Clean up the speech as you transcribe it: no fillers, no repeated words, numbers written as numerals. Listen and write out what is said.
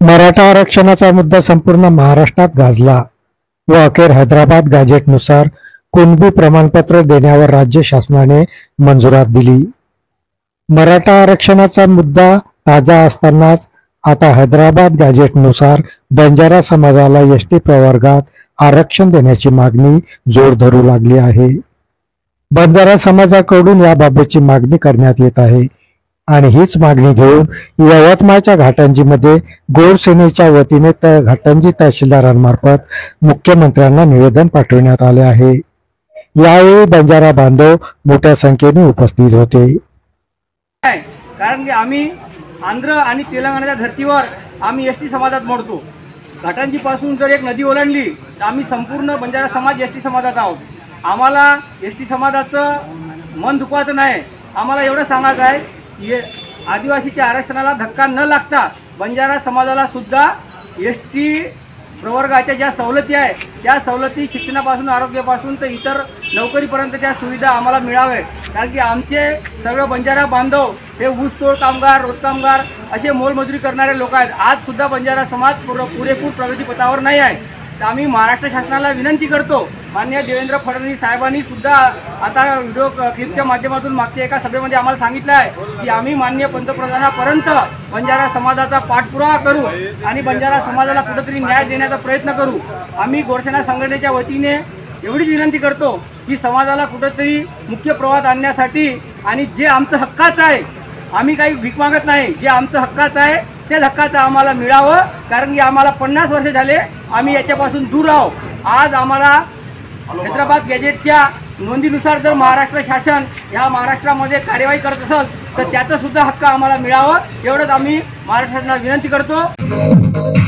मराठा आरक्षणाचा मुद्दा संपूर्ण महाराष्ट्रात गाजला व अखेर हैदराबाद गॅझेटनुसार कुणबी प्रमाणपत्र देण्यावर राज्य शासनाने मंजुरात दिली। मराठा आरक्षणाचा मुद्दा ताजा असतानाच आता हैदराबाद गॅझेटनुसार बंजारा समाजाला एसटी प्रवर्गात आरक्षण देण्याची मागणी जोर धरू लागली आहे। बंजारा समाजाकडून याबाबतची मागणी करण्यात येत आहे आणि हीच मागणी घेऊन यवतमाळच्या घाटंजीमध्ये गौर सेनेच्या वतीने घाटंजी तहसीलदारांमार्फत मुख्यमंत्र्यांना निवेदन पाठवण्यात आले आहे। यावेळी बंजारा बांधव मोठ्या संख्येने उपस्थित होते। कारण की आम्ही आंध्र आणि तेलंगणाच्या धर्तीवर आम्ही एसटी समाजात मोडतो। घाटंजी पासून जर एक नदी ओलांडली तर आम्ही संपूर्ण बंजारा समाज एसटी समाजात आहोत। आम्हाला एसटी समाजाचं मन दुखवायचं नाही। आम्हाला एवढं सांगायचं आहे की आदिवासीच्या आरक्षणाला धक्का न लागता बंजारा समाजाला सुद्धा एसटी प्रवर्गाच्या ज्या सवलती आहे त्या सवलती शिक्षणापासून आरोग्यापासून तर इतर नोकरीपर्यंतच्या सुविधा आम्हाला मिळावे। कारण की आमचे सगळे बंजारा बांधव हे ऊसतोड कामगार, रोजकामगार असे मोलमजुरी करणारे लोक आहेत। आज सुद्धा बंजारा समाज पुरेपूर प्रगतीपथावर नाही आहे। तर आम्ही महाराष्ट्र शासनाला विनंती करतो, माननीय देवेंद्र फडणवीस साहेबांनी सुद्धा आता व्हिडिओ क्लिपच्या माध्यमातून मागच्या एका सभेमध्ये आम्हाला सांगितलं आहे की आम्ही माननीय पंतप्रधानांपर्यंत बंजारा समाजाचा पाठपुरावा करू आणि बंजारा समाजाला कुठेतरी न्याय देण्याचा प्रयत्न करू। आम्ही गोरसेना संघटनेच्या वतीने एवढीच विनंती करतो की समाजाला कुठेतरी मुख्य प्रवाहात आणण्यासाठी आणि जे आमचं हक्काचं आहे, आम्ही काही भीक मागत नाही, जे आमचं हक्काचं आहे ते हक्काचं आम्हाला मिळावं। कारण की आम्हाला 50 वर्ष झाले आम्ही याच्यापासून दूर आहोत। आज आम्हाला हैदराबाद गॅझेटच्या नोंदीनुसार जर महाराष्ट्र शासन या महाराष्ट्रामध्ये कार्यवाही करत असेल तर त्याचा सुद्धा हक्क आम्हाला मिळावं, एवढंच आम्ही महाराष्ट्र शासनाला विनंती करतो।